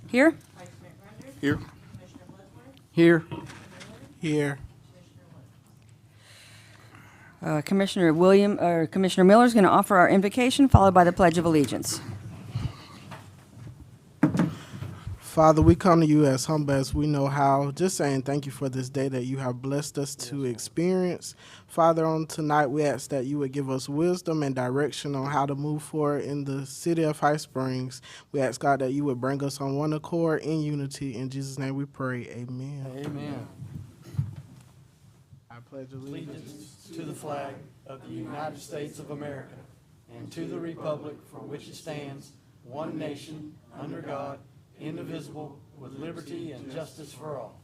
Here? Here. Here. Here. Commissioner Miller is going to offer our invocation, followed by the Pledge of Allegiance. Father, we come to you as humble as we know how, just saying thank you for this day that you have blessed us to experience. Father, on tonight, we ask that you would give us wisdom and direction on how to move forward in the city of High Springs. We ask, God, that you would bring us on one accord in unity. In Jesus' name we pray. Amen. Amen. I pledge allegiance Allegiance to the flag of the United States of America and to the republic for which it stands, one nation, under God, indivisible, with liberty and justice for all.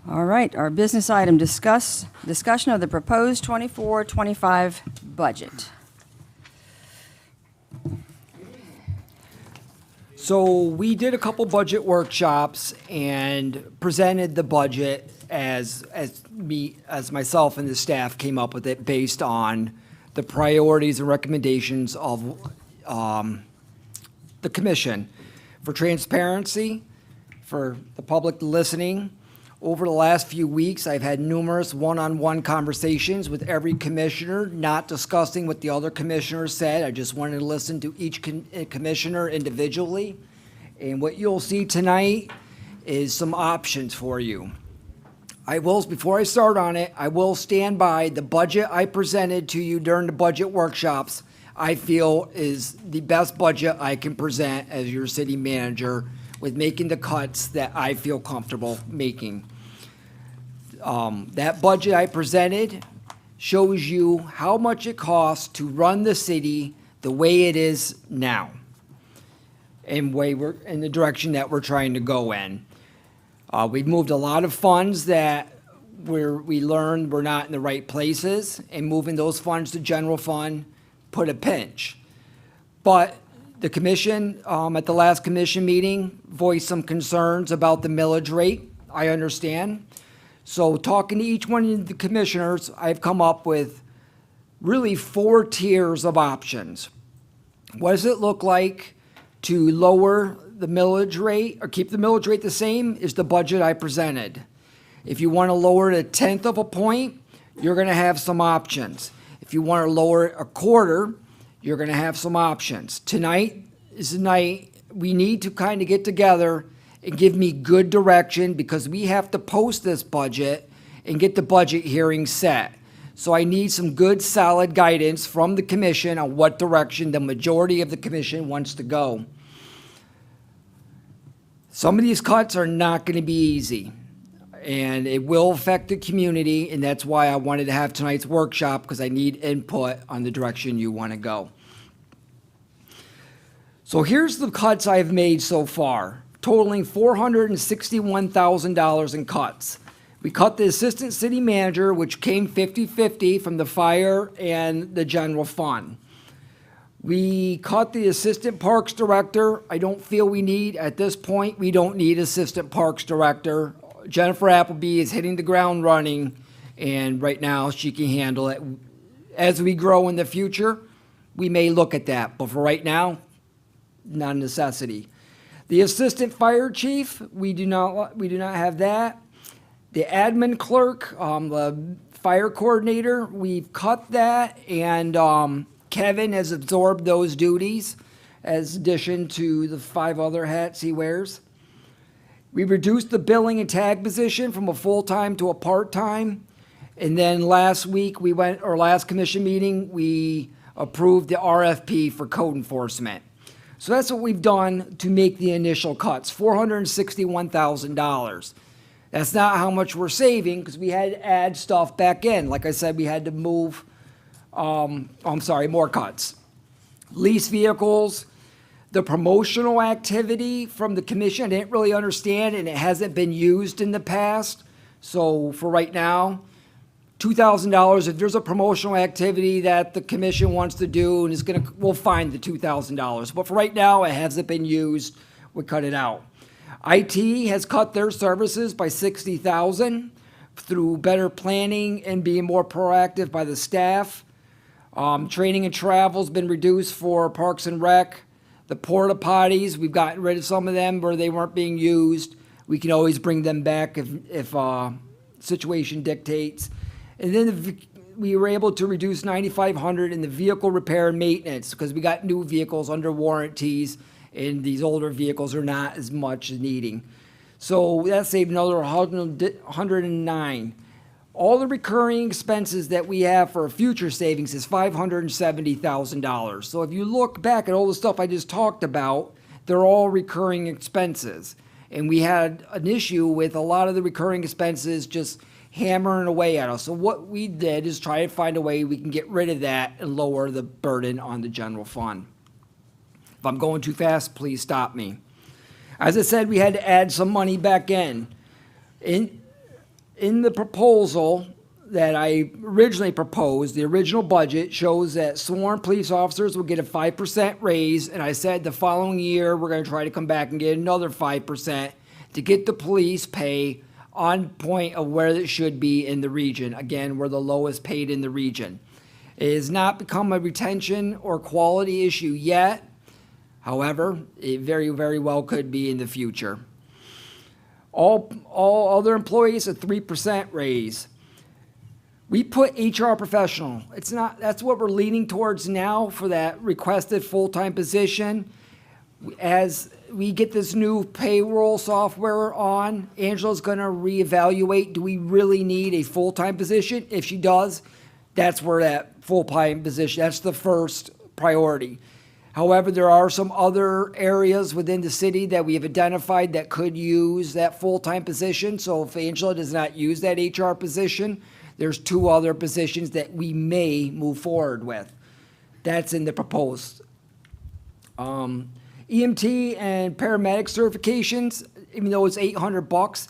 All right, our business item discussion of the proposed 24-25 budget. So we did a couple budget workshops and presented the budget as myself and the staff came up with it based on the priorities and recommendations of the commission for transparency, for the public listening. Over the last few weeks, I've had numerous one-on-one conversations with every commissioner, not discussing what the other commissioners said. I just wanted to listen to each commissioner individually. And what you'll see tonight is some options for you. Before I start on it, I will stand by the budget I presented to you during the budget workshops. I feel is the best budget I can present as your city manager with making the cuts that I feel comfortable making. That budget I presented shows you how much it costs to run the city the way it is now and we're in the direction that we're trying to go in. We've moved a lot of funds that we learned were not in the right places, and moving those funds to general fund put a pinch. But the commission, at the last commission meeting, voiced some concerns about the millage rate. I understand. So talking to each one of the commissioners, I've come up with really 4 tiers of options. What does it look like to lower the millage rate or keep the millage rate the same is the budget I presented. If you want to lower it 1/10 of a point, you're going to have some options. If you want to lower it 1/4, you're going to have some options. Tonight is the night we need to kind of get together and give me good direction because we have to post this budget and get the budget hearing set. So I need some good, solid guidance from the commission on what direction the majority of the commission wants to go. Some of these cuts are not going to be easy, and it will affect the community, and that's why I wanted to have tonight's workshop, because I need input on the direction you want to go. So here's the cuts I've made so far, totaling $461,000 in cuts. We cut the assistant city manager, which came 50-50 from the fire and the general fund. We cut the assistant parks director. I don't feel we need, at this point, we don't need assistant parks director. Jennifer Appleby is hitting the ground running, and right now she can handle it. As we grow in the future, we may look at that, but for right now, not a necessity. The assistant fire chief, we do not have that. The admin clerk, the fire coordinator, we've cut that, and Kevin has absorbed those duties as addition to the 5 other hats he wears. We reduced the billing and tag position from a full-time to a part-time. And then last commission meeting, we approved the RFP for code enforcement. So that's what we've done to make the initial cuts, $461,000. That's not how much we're saving because we had to add stuff back in. Like I said, we had to move, more cuts. Lease vehicles, the promotional activity from the commission, I didn't really understand, and it hasn't been used in the past. So for right now, $2,000, if there's a promotional activity that the commission wants to do, and we'll find the $2,000. But for right now, it hasn't been used, we cut it out. IT has cut their services by $60,000 through better planning and being more proactive by the staff. Training and travel's been reduced for Parks and Rec. The porta potties, we've gotten rid of some of them where they weren't being used. We can always bring them back if situation dictates. And then we were able to reduce $9,500 in the vehicle repair and maintenance because we got new vehicles under warranties, and these older vehicles are not as much needing. So that saved another $109. All the recurring expenses that we have for future savings is $570,000. So if you look back at all the stuff I just talked about, they're all recurring expenses. And we had an issue with a lot of the recurring expenses just hammering away at us. So what we did is try to find a way we can get rid of that and lower the burden on the general fund. If I'm going too fast, please stop me. As I said, we had to add some money back in. In the proposal that I originally proposed, the original budget shows that sworn police officers will get a 5% raise, and I said the following year we're going to try to come back and get another 5% to get the police pay on point of where it should be in the region. Again, we're the lowest paid in the region. It has not become a retention or quality issue yet. However, it very, very well could be in the future. All other employees, a 3% raise. We put HR professional. That's what we're leaning towards now for that requested full-time position. As we get this new payroll software on, Angela's gonna reevaluate, do we really need a full-time position? If she does, that's where that full-time position, that's the first priority. However, there are some other areas within the city that we have identified that could use that full-time position. So if Angela does not use that HR position, there's 2 other positions that we may move forward with. That's in the proposed. EMT and paramedic certifications, even though it's $800,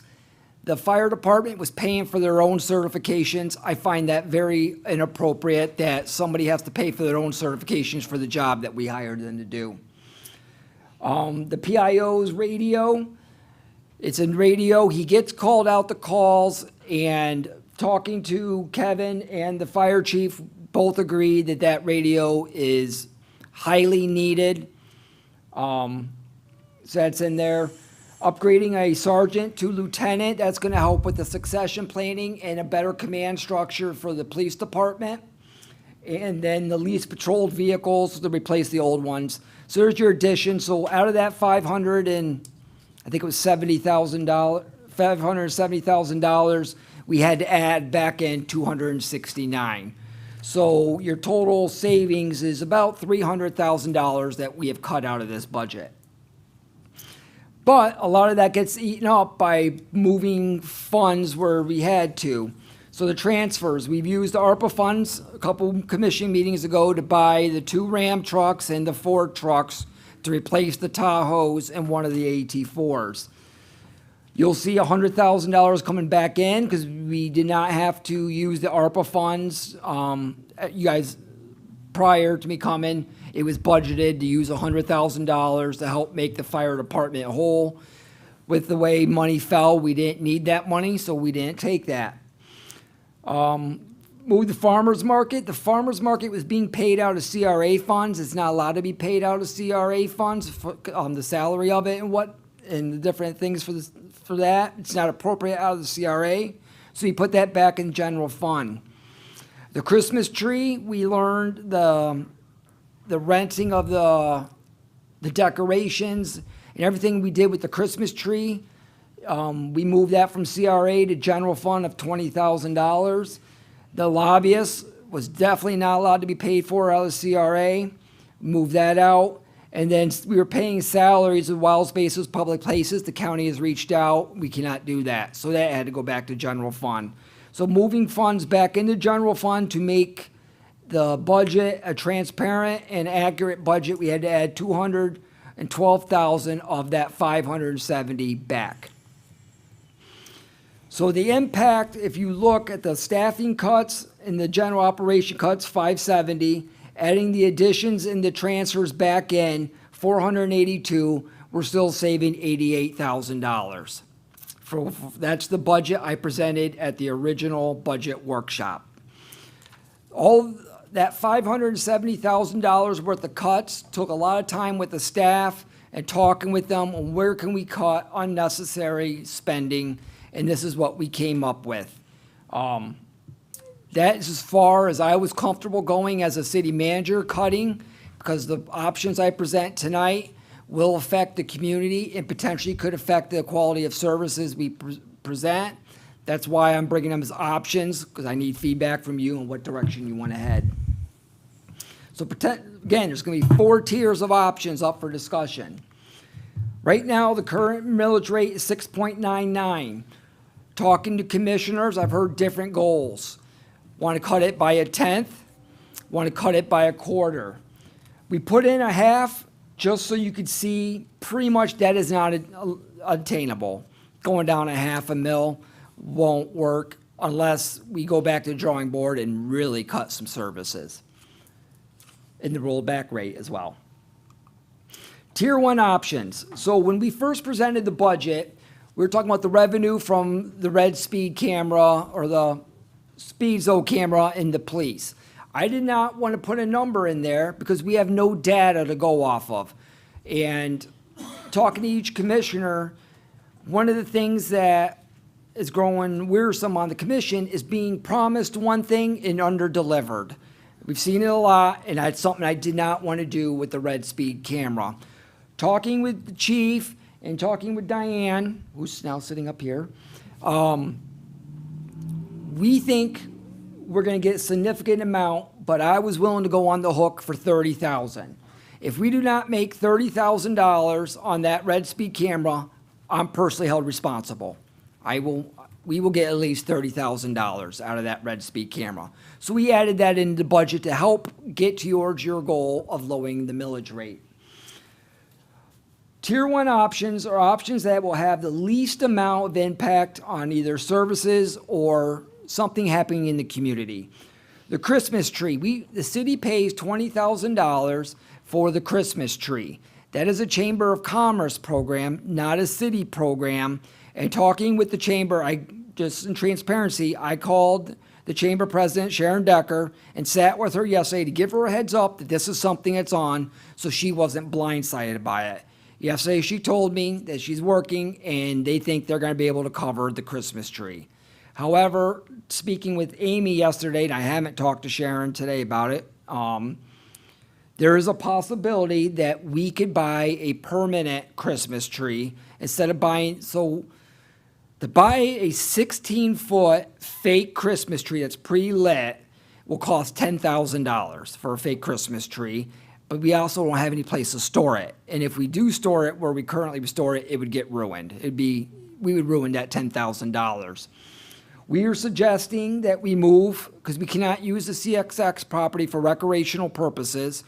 the fire department was paying for their own certifications. I find that very inappropriate that somebody has to pay for their own certifications for the job that we hired them to do. The PIO's radio, it's in radio. He gets called out to calls, and talking to Kevin and the fire chief both agree that that radio is highly needed. So that's in there. Upgrading a sergeant to lieutenant, that's gonna help with the succession planning and a better command structure for the police department. And then the least patrolled vehicles to replace the old ones. So there's your addition. So out of that $570,000, we had to add back in $269. So your total savings is about $300,000 that we have cut out of this budget. But a lot of that gets eaten up by moving funds where we had to. So the transfers, we've used the ARPA funds a couple commission meetings ago to buy the 2 Ram trucks and the Ford trucks to replace the Tahoes and one of the AT4s. You'll see $100,000 coming back in because we did not have to use the ARPA funds. You guys, prior to me coming, it was budgeted to use $100,000 to help make the fire department whole. With the way money fell, we didn't need that money, so we didn't take that. Move the farmer's market. The farmer's market was being paid out of CRA funds. It's not allowed to be paid out of CRA funds for the salary of it and the different things for that. It's not appropriate out of the CRA, so we put that back in general fund. The Christmas tree, we learned the renting of the decorations and everything we did with the Christmas tree. We moved that from CRA to general fund of $20,000. The lobbyist was definitely not allowed to be paid for out of CRA. Moved that out. And then we were paying salaries of wild spaces, public places. The county has reached out. We cannot do that. So that had to go back to general fund. So moving funds back into general fund to make the budget a transparent and accurate budget, we had to add $212,000 of that $570 back. So the impact, if you look at the staffing cuts and the general operation cuts, $570, adding the additions and the transfers back in, $482, we're still saving $88,000. That's the budget I presented at the original budget workshop. that $570,000 worth of cuts took a lot of time with the staff and talking with them on where can we cut unnecessary spending, and this is what we came up with. That is as far as I was comfortable going as a city manager, cutting, because the options I present tonight will affect the community and potentially could affect the quality of services we present. That's why I'm bringing them as options, because I need feedback from you on what direction you want to head. So again, there's going to be 4 tiers of options up for discussion. Right now, the current millage rate is 6.99. Talking to commissioners, I've heard different goals. Want to cut it by 1/10, want to cut it by 1/4. We put in 1/2 just so you could see pretty much that is not attainable. Going down 1/2 mil won't work unless we go back to the drawing board and really cut some services. And the rollback rate as well. Tier 1 options. So when we first presented the budget, we were talking about the revenue from the red speed camera or the speed zone camera in the police. I did not want to put a number in there because we have no data to go off of. And talking to each commissioner, one of the things that is growing wearisome on the commission is being promised one thing and under-delivered. We've seen it a lot, and that's something I did not want to do with the red speed camera. Talking with the chief and talking with Diane, who's now sitting up here, we think we're going to get a significant amount, but I was willing to go on the hook for $30,000. If we do not make $30,000 on that red speed camera, I'm personally held responsible. We will get at least $30,000 out of that red speed camera. So we added that into the budget to help get towards your goal of lowering the millage rate. Tier 1 options are options that will have the least amount of impact on either services or something happening in the community. The Christmas tree, the city pays $20,000 for the Christmas tree. That is a Chamber of Commerce program, not a city program. And talking with the chamber, just in transparency, I called the chamber president, Sharon Decker, and sat with her yesterday to give her a heads up that this is something that's on, so she wasn't blindsided by it. Yesterday, she told me that she's working and they think they're going to be able to cover the Christmas tree. However, speaking with Amy yesterday, and I haven't talked to Sharon today about it, there is a possibility that we could buy a permanent Christmas tree instead of buying, so to buy a 16-foot fake Christmas tree that's pre-lit will cost $10,000 for a fake Christmas tree, but we also don't have any place to store it. And if we do store it where we currently store it, it would get ruined. We would ruin that $10,000. We are suggesting that we move, because we cannot use the CXX property for recreational purposes,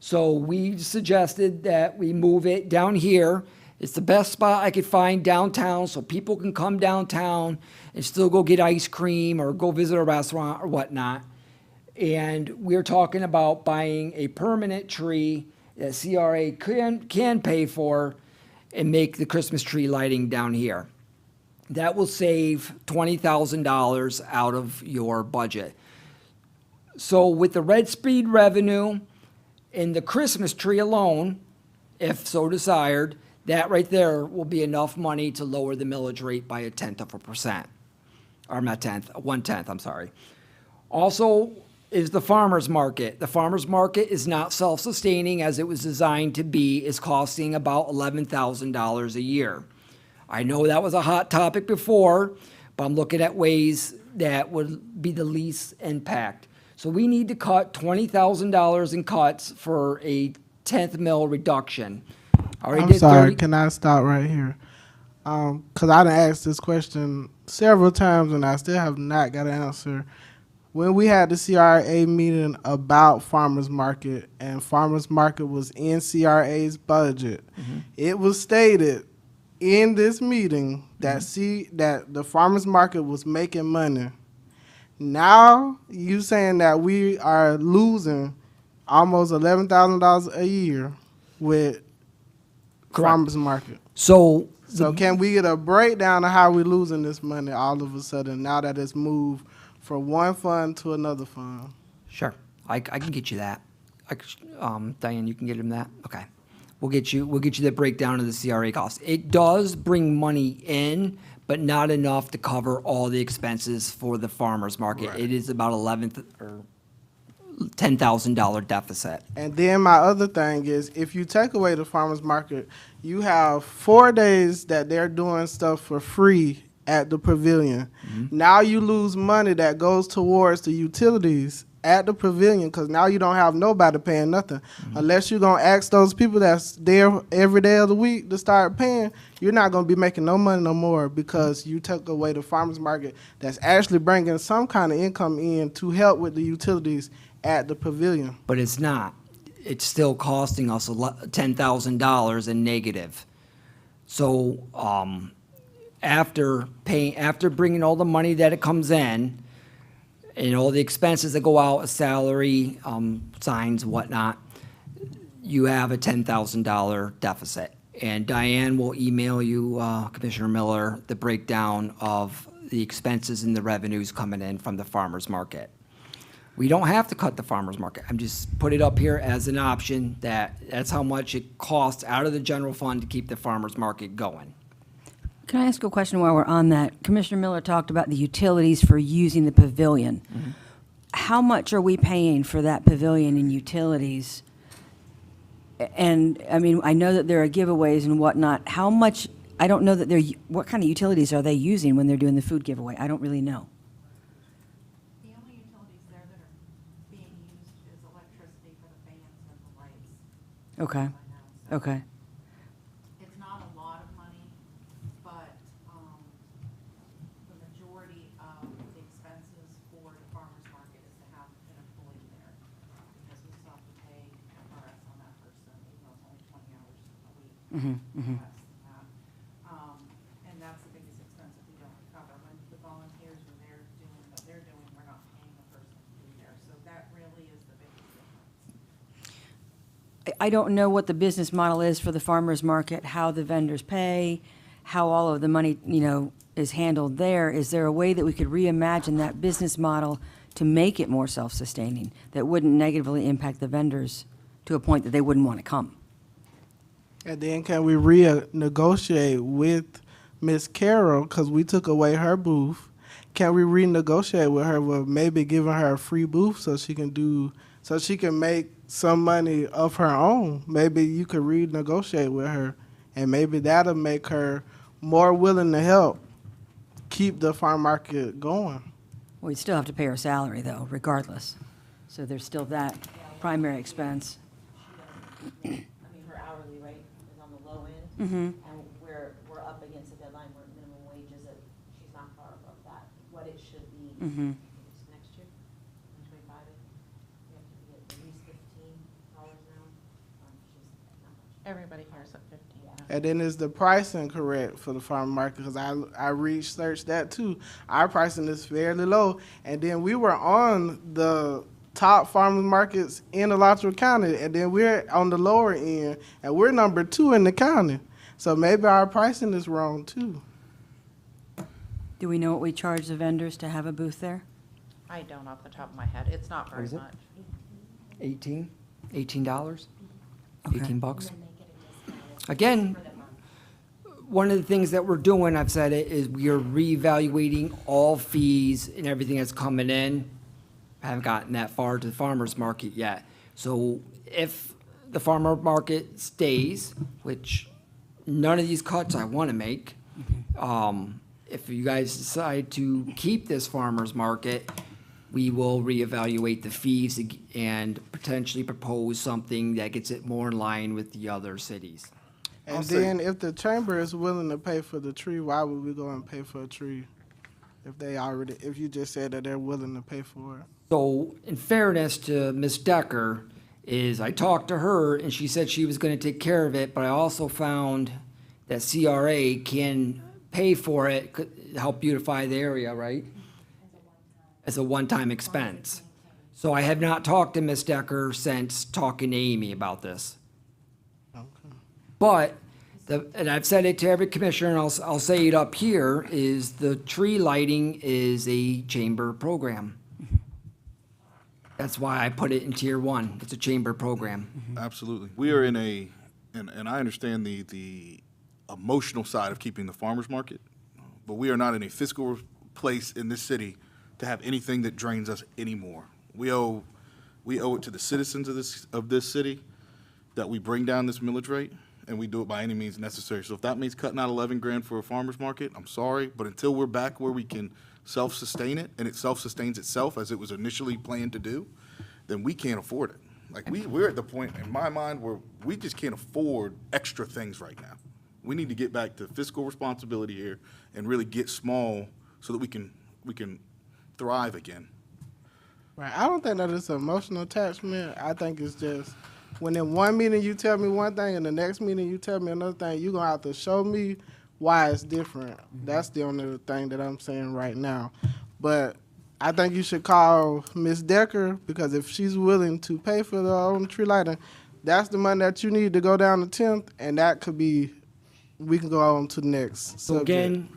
so we suggested that we move it down here. It's the best spot I could find downtown, so people can come downtown and still go get ice cream or go visit a restaurant or whatnot. And we're talking about buying a permanent tree that CRA can pay for and make the Christmas tree lighting down here. That will save $20,000 out of your budget. So with the red speed revenue and the Christmas tree alone, if so desired, that right there will be enough money to lower the millage rate by 1/10%. Or not 1/10, I'm sorry. Also is the farmer's market. The farmer's market is not self-sustaining as it was designed to be. It's costing about $11,000 a year. I know that was a hot topic before, but I'm looking at ways that would be the least impact. So we need to cut $20,000 in cuts for a 1/10 mil reduction. I'm sorry, can I stop right here? Because I done asked this question several times and I still have not got an answer. When we had the CRA meeting about farmers market and farmers market was in CRA's budget, it was stated in this meeting that that the farmers market was making money. Now you saying that we are losing almost $11,000 a year with farmers market. So can we get a breakdown of how we're losing this money all of a sudden now that it's moved from one fund to another fund? Sure. I can get you that. Diane, you can get him that? Okay. We'll get you the breakdown of the CRA costs. It does bring money in, but not enough to cover all the expenses for the farmer's market. Right. It is about $10,000 deficit. And then my other thing is, if you take away the farmer's market, you have 4 days that they're doing stuff for free at the pavilion. Now you lose money that goes towards the utilities at the pavilion, because now you don't have nobody paying nothing. Unless you're going to ask those people that's there every day of the week to start paying, you're not going to be making no money no more, because you took away the farmer's market that's actually bringing some kind of income in to help with the utilities at the pavilion. But it's not. It's still costing us $10,000 in negative. So after bringing all the money that it comes in, and all the expenses that go out, salary, signs, whatnot, you have a $10,000 deficit. And Diane will email you, Commissioner Miller, the breakdown of the expenses and the revenues coming in from the farmer's market. We don't have to cut the farmer's market. I'm just put it up here as an option that's how much it costs out of the general fund to keep the farmer's market going. Can I ask a question while we're on that? Commissioner Miller talked about the utilities for using the pavilion. How much are we paying for that pavilion in utilities? And, I mean, I know that there are giveaways and whatnot. How much, I don't know that what kind of utilities are they using when they're doing the food giveaway? I don't really know. The only utilities there that are being used is electricity for the fans and the lights. Okay, right now. So okay. It's not a lot of money, but the majority of the expenses for the farmer's market is to have an employee there. Because we still have to pay FRS on that person, even though it's only 20 hours a week. Less than that. And that's the biggest expense that we don't cover. When the volunteers are there doing what they're doing, we're not paying the person to be there. So that really is the biggest difference. I don't know what the business model is for the farmer's market, how the vendors pay, how all of the money, is handled there. Is there a way that we could reimagine that business model to make it more self-sustaining, that wouldn't negatively impact the vendors to a point that they wouldn't want to come? And then can we renegotiate with Miss Carol, because we took away her booth? Can we renegotiate with her with maybe giving her a free booth so she can make some money of her own? Maybe you could renegotiate with her, and maybe that'll make her more willing to help keep the farm market going. We'd still have to pay her salary, though, regardless. So there's still that primary expense. I mean, her hourly rate is on the low end, and we're up against a deadline where minimum wage is at, she's not far above that, what it should be next year, in 25, we have to be at least $15 an hour. She's not much. Everybody here is at 15. And then is the pricing correct for the farm market? Because I researched that too. Our pricing is fairly low. And then we were on the top farmers markets in Alachua County, and then we're on the lower end, and we're number 2 in the county. So maybe our pricing is wrong too. Do we know what we charge the vendors to have a booth there? I don't off the top of my head. It's not very is it? much. $18? Okay. 18 bucks? Again, one of the things that we're doing, I've said it, is we are reevaluating all fees and everything that's coming in. I haven't gotten that far to the farmer's market yet. So if the farmer market stays, which none of these cuts I want to make, if you guys decide to keep this farmer's market, we will reevaluate the fees and potentially propose something that gets it more in line with the other cities. And then if the chamber is willing to pay for the tree, why would we go and pay for a tree? If you just said that they're willing to pay for it. So in fairness to Ms. Decker, I talked to her and she said she was gonna take care of it, but I also found that CRA can pay for it, could help beautify the area, right? As a one-time expense. So I have not talked to Ms. Decker since talking to Amy about this. But, and I've said it to every commissioner, and I'll say it up here, is the tree lighting is a chamber program. That's why I put it in tier one. It's a chamber program. Absolutely. We are in a, and I understand the emotional side of keeping the farmer's market, but we are not in a fiscal place in this city to have anything that drains us anymore. We owe it to the citizens of this city that we bring down this millage rate, and we do it by any means necessary. So if that means cutting out 11 grand for a farmer's market, I'm sorry, but until we're back where we can self-sustain it, and it self-sustains itself as it was initially planned to do, then we can't afford it. Like, we're at the point, in my mind, where we just can't afford extra things right now. We need to get back to fiscal responsibility here and really get small so that we can thrive again. Right. I don't think that it's an emotional attachment. I think it's just when in one meeting you tell me one thing and the next meeting you tell me another thing, you're going to have to show me why it's different. That's the only thing that I'm saying right now. But I think you should call Ms. Decker, because if she's willing to pay for the own tree lighting, that's the money that you need to go down to 10th, and that could be, we can go on to the next So subject. again,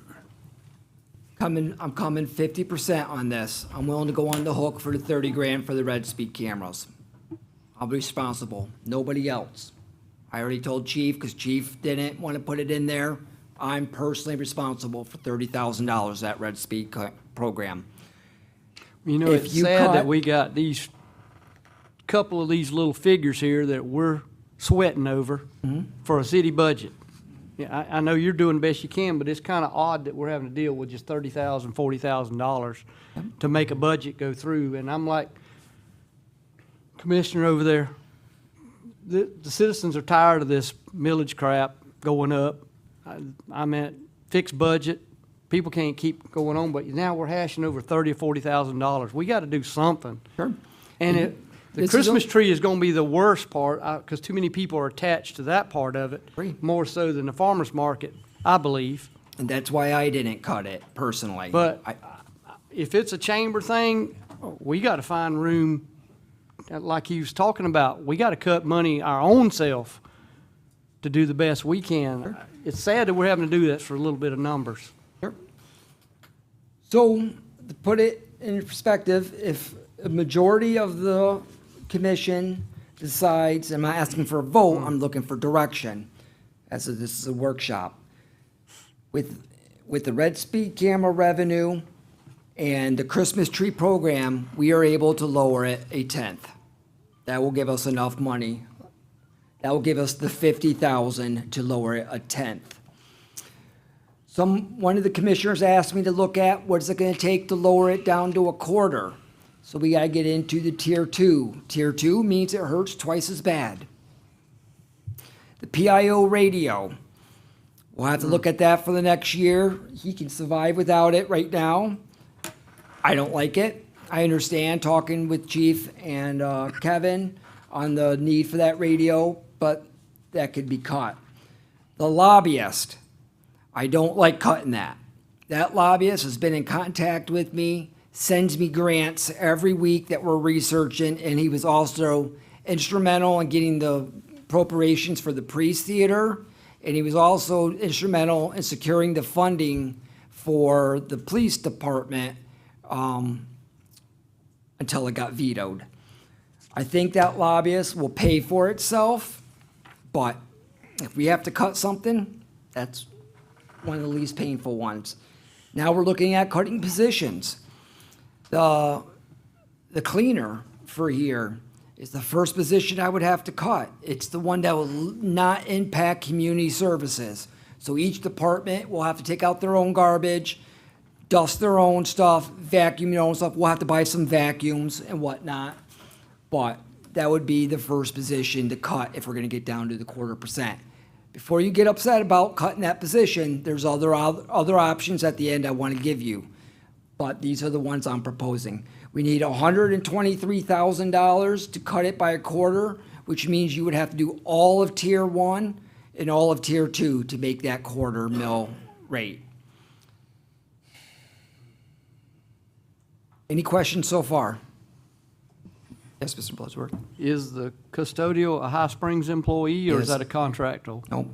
I'm coming 50% on this. I'm willing to go on the hook for the 30 grand for the red speed cameras. I'll be responsible, nobody else. I already told Chief, because Chief didn't want to put it in there. I'm personally responsible for $30,000, that red speed program. You know, If it's you sad cut- that we got these couple of these little figures here that we're sweating over for a city budget. Yeah, I know you're doing the best you can, but it's kind of odd that we're having to deal with just $30,000, $40,000 to make a budget go through. And I'm like, Commissioner over there, the citizens are tired of this millage crap going up. I meant fixed budget. People can't keep going on, but now we're hashing over $30,000 or $40,000. We got to do something. Sure. And the This is Christmas tree is going to be the worst part, because too many people are attached to that part of it, Agree. more so than the farmer's market, I believe. And that's why I didn't cut it personally. But I- if it's a chamber thing, we got to find room, like he was talking about. We got to cut money our own self to do the best we can. It's sad that we're having to do that for a little bit of numbers. Sure. So, to put it in perspective, if a majority of the commission decides, I'm not asking for a vote, I'm looking for direction, this is a workshop. With the red speed camera revenue and the Christmas tree program, we are able to lower it a tenth. That will give us enough money. That will give us the 50,000 to lower it a tenth. One of the commissioners asked me to look at what's it gonna take to lower it down to a quarter. So we gotta get into the tier two. Tier two means it hurts twice as bad. The PIO radio, we'll have to look at that for the next year. He can survive without it right now. I don't like it. I understand talking with Chief and Kevin on the need for that radio, but that could be cut. The lobbyist, I don't like cutting that. That lobbyist has been in contact with me, sends me grants every week that we're researching, and he was also instrumental in getting the appropriations for the Priest Theater, and he was also instrumental in securing the funding for the police department until it got vetoed. I think that lobbyist will pay for itself, but if we have to cut something, that's one of the least painful ones. Now we're looking at cutting positions. The cleaner for here is the first position I would have to cut. It's the one that will not impact community services. So each department will have to take out their own garbage, dust their own stuff, vacuum their own stuff. We'll have to buy some vacuums and whatnot. But that would be the first position to cut if we're gonna get down to the 1/4%. Before you get upset about cutting that position, there's other options at the end I wanna give you. But these are the ones I'm proposing. We need $123,000 to cut it by a quarter, which means you would have to do all of tier one and all of tier two to make that quarter mill rate. Any questions so far? Yes, Mr. Bloodsworth? Is the custodial a High Springs employee, or Yes. is that a contractual? No.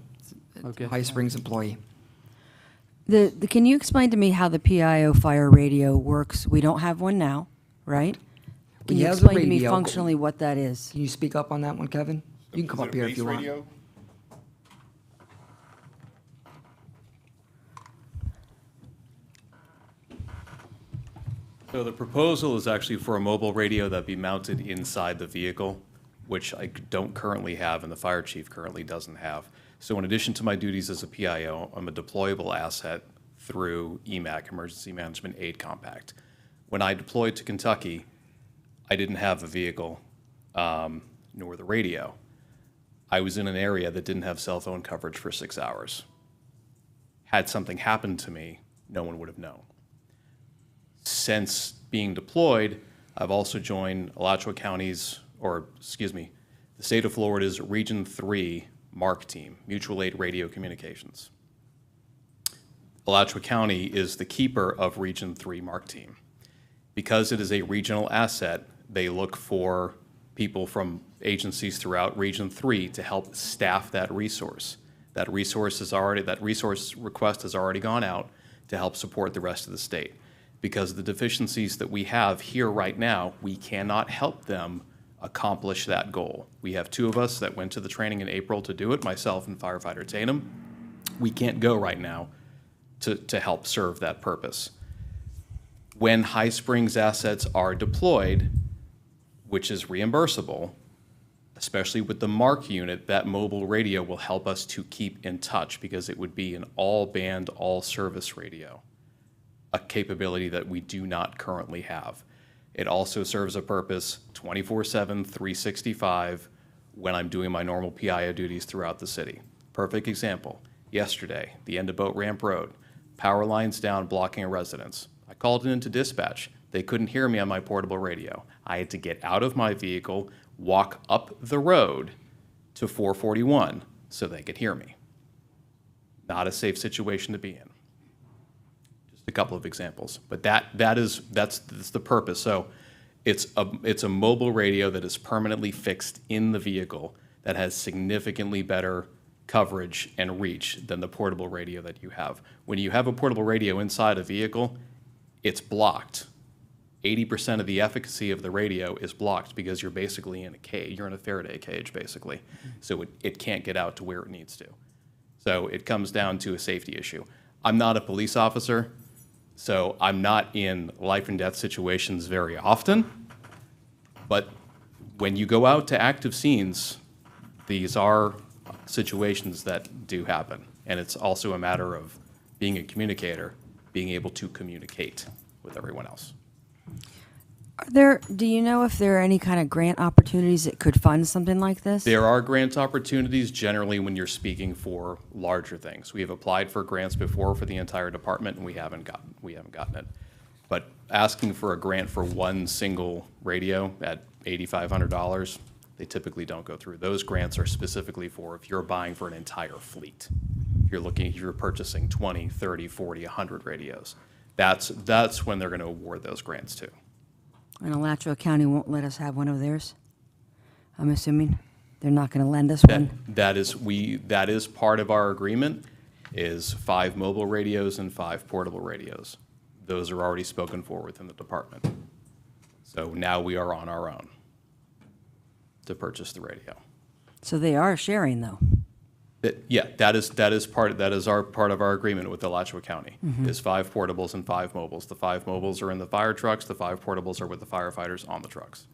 Okay. High Springs employee. Can you explain to me how the PIO fire radio works? We don't have one now, right? Can He you has a explain to me radio. functionally what that is? Can you speak up on that one, Kevin? You can come Is it up a here if base you want. radio? So the proposal is actually for a mobile radio that be mounted inside the vehicle, which I don't currently have and the fire chief currently doesn't have. So in addition to my duties as a PIO, I'm a deployable asset through EMAC, Emergency Management Aid Compact. When I deployed to Kentucky, I didn't have a vehicle, nor the radio. I was in an area that didn't have cell phone coverage for 6 hours. Had something happened to me, no one would have known. Since being deployed, I've also joined Alachua County's, the state of Florida's Region 3 MARC team, Mutual Aid Radio Communications. Alachua County is the keeper of Region 3 MARC team. Because it is a regional asset, they look for people from agencies throughout Region 3 to help staff that resource. That resource request has already gone out to help support the rest of the state. Because of the deficiencies that we have here right now, we cannot help them accomplish that goal. We have 2 of us that went to the training in April to do it, myself and firefighter Tatum. We can't go right now to help serve that purpose. When High Springs assets are deployed, which is reimbursable, especially with the MARC unit, that mobile radio will help us to keep in touch because it would be an all-band, all-service radio, a capability that we do not currently have. It also serves a purpose 24/7, 365 when I'm doing my normal PIO duties throughout the city. Perfect example, yesterday, the end of Boat Ramp Road, power lines down blocking a residence. I called it into dispatch. They couldn't hear me on my portable radio. I had to get out of my vehicle, walk up the road to 441 so they could hear me. Not a safe situation to be in. Just a couple of examples, but that's the purpose. So it's a mobile radio that is permanently fixed in the vehicle that has significantly better coverage and reach than the portable radio that you have. When you have a portable radio inside a vehicle, it's blocked. 80% of the efficacy of the radio is blocked because you're basically in a cage. You're in a Faraday cage, basically. So it can't get out to where it needs to. So it comes down to a safety issue. I'm not a police officer, so I'm not in life and death situations very often. But when you go out to active scenes, these are situations that do happen. And it's also a matter of being a communicator, being able to communicate with everyone else. Do you know if there are any kind of grant opportunities that could fund something like this? There are grant opportunities generally when you're speaking for larger things. We have applied for grants before for the entire department, and we haven't gotten it. But asking for a grant for one single radio at $8,500, they typically don't go through. Those grants are specifically for if you're buying for an entire fleet. If you're purchasing 20, 30, 40, 100 radios. That's when they're going to award those grants too. And Alachua County won't let us have one of theirs? I'm assuming they're not going to lend us one? That is part of our agreement, is 5 mobile radios and 5 portable radios. Those are already spoken for within the department. So now we are on our own to purchase the radio. So they are sharing, though? That is part of our agreement with Alachua County, is 5 portables and 5 mobiles. The 5 mobiles are in the fire trucks, the 5 portables are with the firefighters on the trucks.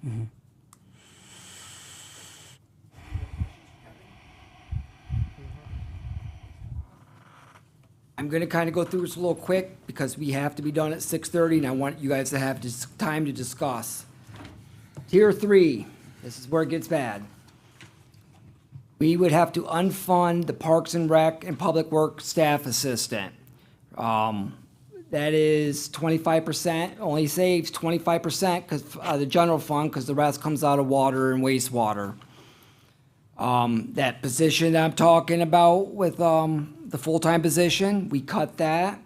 I'm going to kind of go through this a little quick because we have to be done at 6:30, and I want you guys to have time to discuss. Tier 3, this is where it gets bad. We would have to unfund the Parks and Rec and Public Works staff assistant. That is 25%, only saves 25% because the general fund, because the rest comes out of water and wastewater. That position that I'm talking about with the full-time position, we cut that.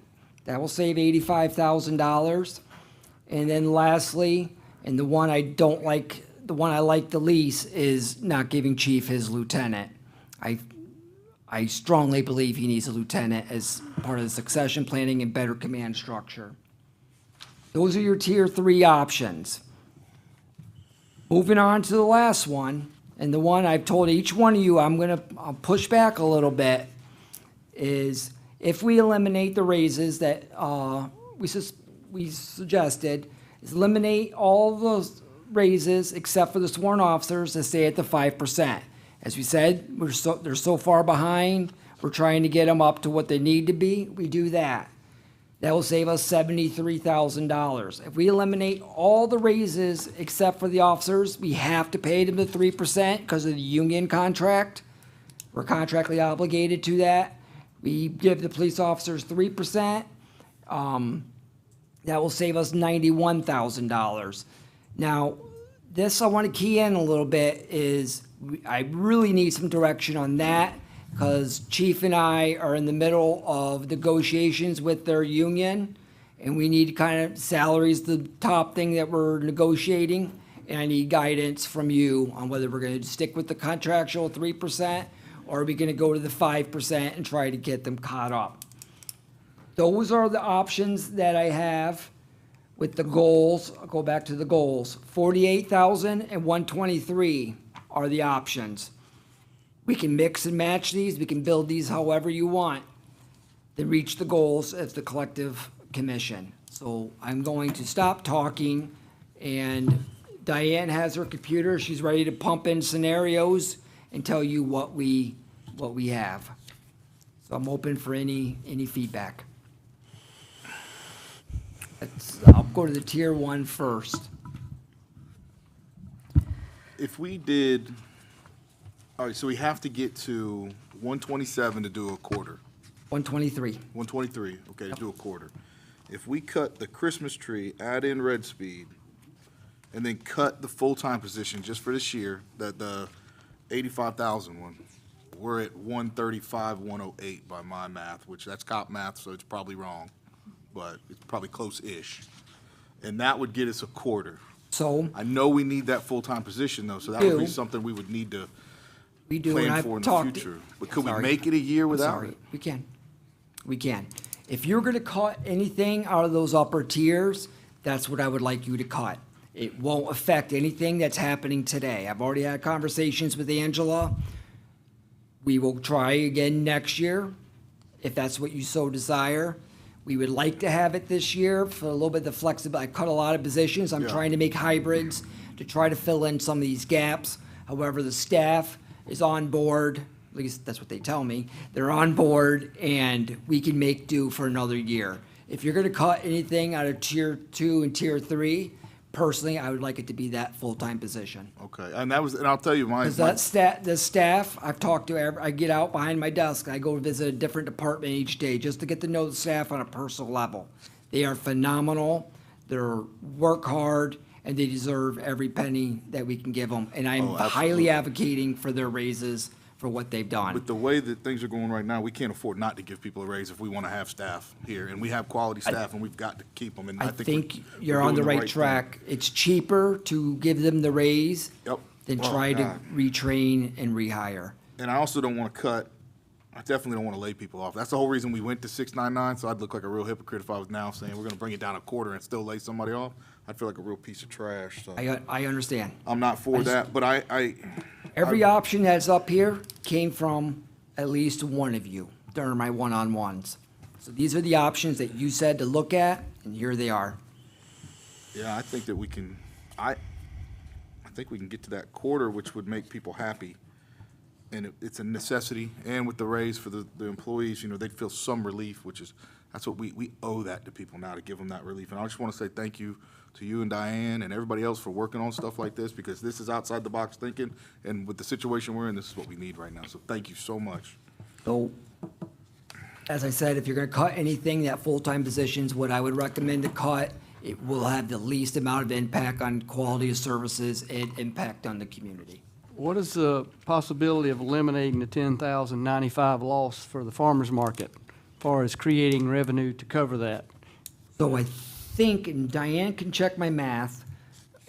That will save $85,000. And then lastly, and the one I don't like, the one I like the least is not giving Chief his lieutenant. I strongly believe he needs a lieutenant as part of the succession planning and better command structure. Those are your tier 3 options. Moving on to the last one, and the one I've told each one of you, I'll push back a little bit, is if we eliminate the raises that, we suggested, is eliminate all those raises except for the sworn officers to stay at the 5%. As we said, they're so far behind, we're trying to get them up to what they need to be, we do that. That will save us $73,000. If we eliminate all the raises except for the officers, we have to pay them the 3% because of the union contract. We're contractually obligated to that. We give the police officers 3%. That will save us $91,000. Now, this I want to key in a little bit is I really need some direction on that because Chief and I are in the middle of negotiations with their union, and we need kind of salaries, the top thing that we're negotiating, and I need guidance from you on whether we're going to stick with the contractual 3% or are we going to go to the 5% and try to get them caught up. Those are the options that I have with the goals. I'll go back to the goals. 48,000 and 123 are the options. We can mix and match these. We can build these however you want to reach the goals as the collective commission. So I'm going to stop talking, and Diane has her computer. She's ready to pump in scenarios and tell you what we have. So I'm open for any feedback. I'll go to the tier 1 first. If we did, all right, so we have to get to 127 to do a quarter. 123. 123, okay, to do a quarter. If we cut the Christmas tree, add in Red Speed, and then cut the full-time position just for this year, the 85,000 one, we're at 135, 108 by my math, which that's cop math, so it's probably wrong, but it's probably close-ish. And that would get us a quarter. So I know we need that full-time position, though, so that would be Do. something we would need to we do, and plan I've for in the talked. future. But could we Sorry. make it a year I'm without sorry. it? We can. We can. If you're gonna cut anything out of those upper tiers, that's what I would like you to cut. It won't affect anything that's happening today. I've already had conversations with Angela. We will try again next year, if that's what you so desire. We would like to have it this year for a little bit of flexibility. I cut a lot of positions. I'm Yeah. trying to make hybrids to try to fill in some of these gaps. However, the staff is on board, at least that's what they tell me. They're on board, and we can make do for another year. If you're gonna cut anything out of tier 2 and tier 3, personally, I would like it to be that full-time position. Okay, and I'll tell you, Because the staff, I've talked to, I get out behind my desk, I go visit a different department each day just to get to know the staff on a personal level. They are phenomenal, they're work hard, and they deserve every penny that we can give them. And I'm Oh, highly absolutely. advocating for their raises for what they've done. with the way that things are going right now, we can't afford not to give people a raise if we want to have staff here, and we have quality staff, and we've got to keep them, and I I think think we're you're on doing the right thing. track. It's cheaper to give them the raise Yep. than Well, try to God. retrain and rehire. And I also don't want to cut, I definitely don't want to lay people off. That's the whole reason we went to 699, so I'd look like a real hypocrite if I was now saying we're going to bring it down a quarter and still lay somebody off. I'd feel like a real piece of trash, so I understand. I'm not for that, but Every option that's up here came from at least one of you during my one-on-ones. So these are the options that you said to look at, and here they are. yeah, I think that we can, I think we can get to that quarter, which would make people happy. And it's a necessity, and with the raise for the employees, they'd feel some relief, that's what we owe that to people now, to give them that relief. And I just want to say thank you to you and Diane and everybody else for working on stuff like this, because this is outside the box thinking, and with the situation we're in, this is what we need right now. So thank you so much. So, as I said, if you're gonna cut anything, that full-time position's what I would recommend to cut. It will have the least amount of impact on quality of services and impact on the community. What is the possibility of eliminating the 10,095 loss for the farmer's market, as far as creating revenue to cover that? So I think, and Diane can check my math,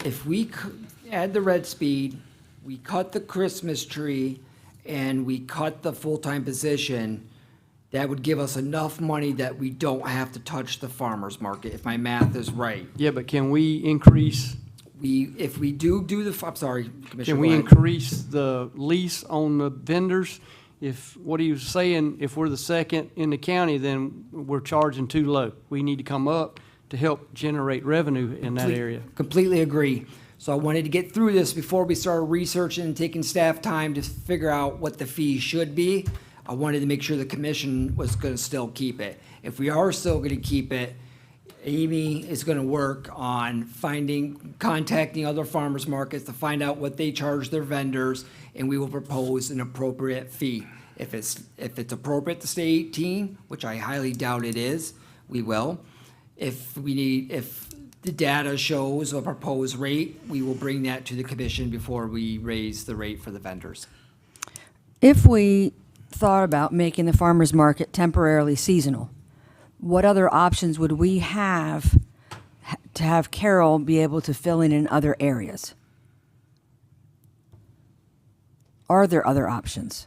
if we add the Red Speed, we cut the Christmas tree, and we cut the full-time position, that would give us enough money that we don't have to touch the farmer's market, if my math is right. Yeah, but can we increase if we do I'm sorry, Commissioner. Can go we ahead. increase the lease on the vendors? If, what he was saying, if we're the second in the county, then we're charging too low. We need to come up to help generate revenue in that area. Completely agree. So I wanted to get through this before we started researching and taking staff time to figure out what the fee should be. I wanted to make sure the commission was gonna still keep it. If we are still gonna keep it, Amy is gonna work on contacting other farmers markets to find out what they charge their vendors, and we will propose an appropriate fee. If it's appropriate to stay 18, which I highly doubt it is, we will. If the data shows a proposed rate, we will bring that to the commission before we raise the rate for the vendors. If we thought about making the farmer's market temporarily seasonal, what other options would we have to have Carol be able to fill in other areas? Are there other options?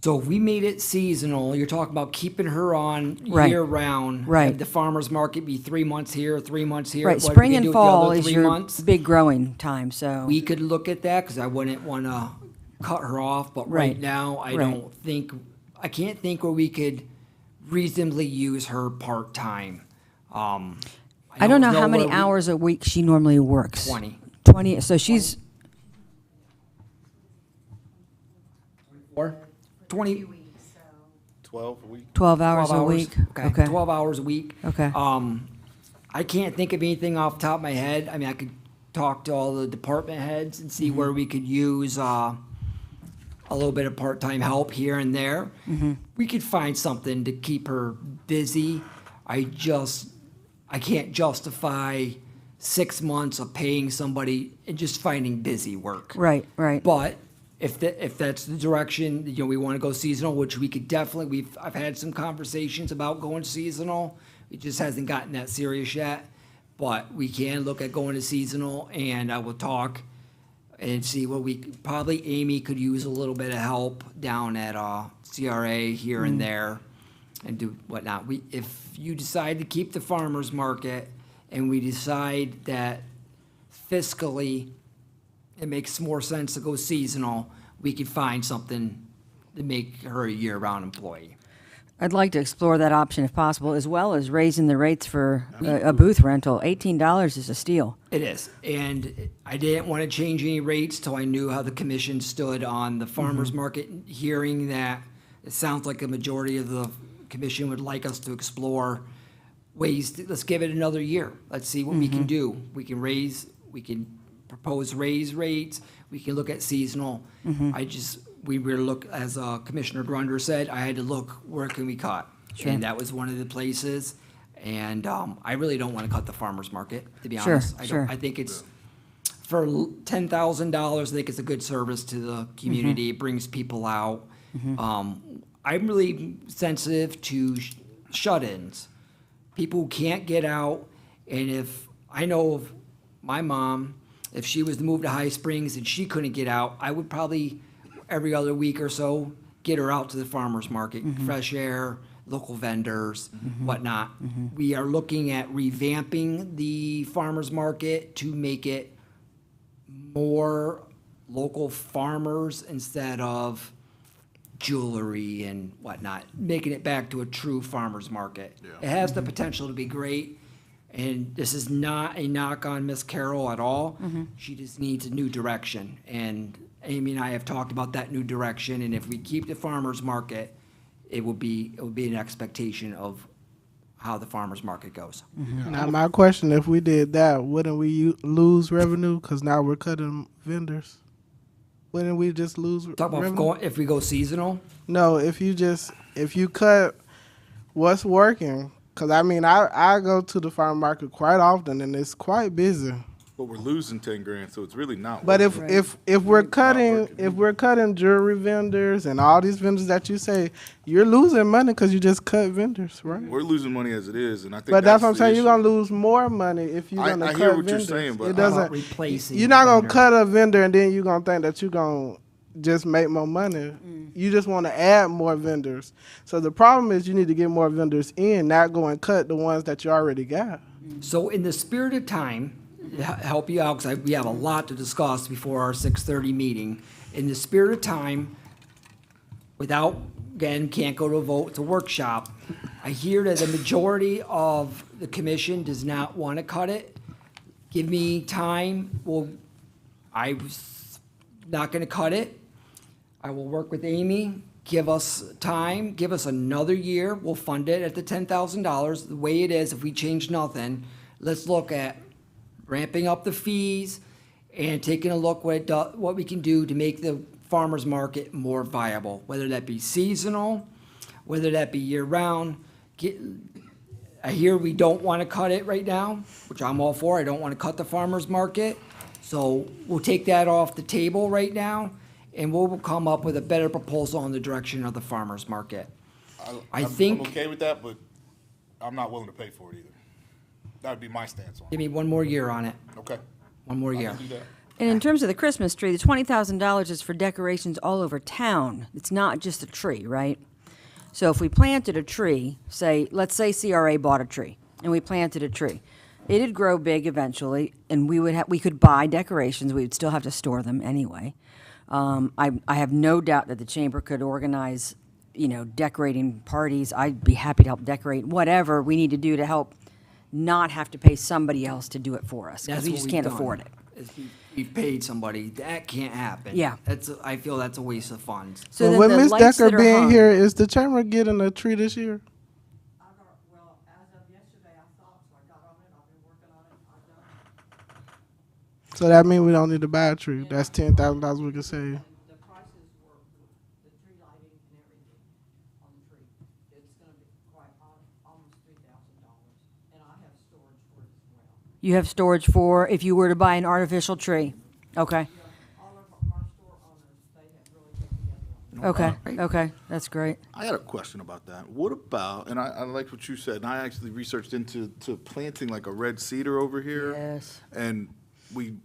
So if we made it seasonal, you're talking about keeping her on Right. year-round. Right. Have the farmer's market be 3 months here, 3 months here. Right, What if spring we and do it the fall other is 3 your months? big growing time, so. We could look at that, because I wouldn't want to cut her off, but right Right. now, I Right. can't think where we could reasonably use her part-time. I don't know how many where we- hours a week she normally works. 20. 20, so she's, Or 20, 12 a week? 12 hours 12 a week? Okay, 12 hours a week. Okay. I can't think of anything off the top of my head. I mean, I could talk to all the department heads and see where we could use a little bit of part-time help here and there. We could find something to keep her busy. I can't justify 6 months of paying somebody and just finding busy work. Right, right. But if that's the direction, we want to go seasonal, which we could definitely, I've had some conversations about going seasonal. It just hasn't gotten that serious yet, but we can look at going to seasonal, and I will talk and see what probably Amy could use a little bit of help down at, CRA here and there and do whatnot. If you decide to keep the farmer's market and we decide that fiscally it makes more sense to go seasonal, we could find something to make her a year-round employee. I'd like to explore that option if possible, as well as raising the rates for a booth rental. $18 is a steal. It is, and I didn't want to change any rates till I knew how the commission stood on the farmer's market, hearing that it sounds like a majority of the commission would like us to explore ways, let's give it another year. Let's see what we can do. We can propose raise rates, we can look at seasonal. We were as Commissioner Grunder said, I had to look, where can we cut? Sure. And that was one of the places. And I really don't want to cut the farmer's market, to be Sure, honest. sure. I think it's, for $10,000, I think it's a good service to the community. It brings people out. I'm really sensitive to shut-ins. People who can't get out, and if I know of my mom, if she was to move to High Springs and she couldn't get out, I would probably every other week or so get her out to the farmer's market, fresh air, local vendors, whatnot. We are looking at revamping the farmer's market to make it more local farmers instead of jewelry and whatnot, making it back to a true farmer's market. It has the potential to be great, and this is not a knock on Miss Carroll at all. She just needs a new direction, and Amy and I have talked about that new direction, and if we keep the farmer's market, it will be an expectation of how the farmer's market goes. Now, my question, if we did that, wouldn't we lose revenue? Because now we're cutting vendors. Wouldn't we just lose Talk about revenue? if we go seasonal. No, if you cut what's working, because I mean, I go to the farm market quite often and it's quite busy. But we're losing 10 grand, so it's really not. But working. if we're cutting jewelry vendors and all these vendors that you say, you're losing money because you just cut vendors, right? We're losing money as it is, and I think But that's what I'm the saying. You're issue. gonna lose more money if you're gonna I cut hear what vendors. you're saying, but it I- doesn't. About replacing You're not gonna vendors. cut a vendor and then you're gonna think that you're gonna just make more money. You just want to add more vendors. So the problem is you need to get more vendors in, not go and cut the ones that you already got. So in the spirit of time, help you out, because we have a lot to discuss before our 6:30 meeting. In the spirit of time, without, again, can't go to a vote, it's a workshop. I hear that the majority of the commission does not want to cut it. Give me time, I was not going to cut it. I will work with Amy, give us time, give us another year, we'll fund it at the $10,000. The way it is, if we change nothing, let's look at ramping up the fees and taking a look what we can do to make the farmer's market more viable, whether that be seasonal, whether that be year-round. I hear we don't want to cut it right now, which I'm all for. I don't want to cut the farmer's market. So we'll take that off the table right now, and we'll come up with a better proposal on the direction of the farmer's market. I think- I'm okay with that, but I'm not willing to pay for it either. That would be my stance on Give it. me one more year on it, Okay. one more I year. can do that. And in terms of the Christmas tree, the $20,000 is for decorations all over town. It's not just a tree, right? So if we planted a tree, let's say CRA bought a tree, and we planted a tree. It'd grow big eventually, and we could buy decorations. We would still have to store them anyway. I have no doubt that the chamber could organize, decorating parties. I'd be happy to help decorate whatever we need to do to help not have to pay somebody else to do it for us, because That's we what just we've can't done, afford it. is we've paid somebody. That can't happen. Yeah. I feel that's a waste of funds. So Well, then with the Ms. lights Decker that are being hung- here, is the chamber getting a tree this year? Well, as of yesterday, I thought, so I got on it, I've been working on it, I've done. So that means we don't need to buy a tree. That's $10,000 we can save. And the prices were, the tree lighting and everything on the tree. It's gonna be quite almost $3,000, and I have storage for it as well. You have storage for if you were to buy an artificial tree. Okay. All of my store owners, they have really put together on it. Okay. That's great. I got a question about that. What about, and I like what you said, and I actually researched into planting like a red cedar over here. Yes. And we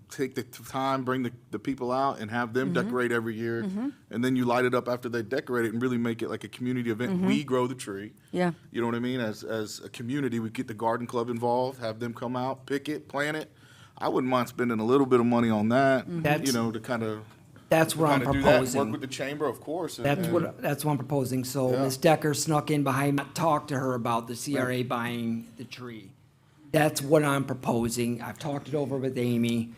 take the time, bring the people out and have them decorate every year. And then you light it up after they decorate it and really make it like a community event. We grow the tree. Yeah. You know what I mean? As a community, we get the garden club involved, have them come out, pick it, plant it. I wouldn't mind spending a little bit of money on that, That's- to kind of. That's what I'm do that, work proposing. with the chamber, of course. and- That's what I'm proposing. So Yeah. Ms. Decker snuck in behind me, talked to her about the CRA buying the tree. That's what I'm proposing. I've talked it over with Amy.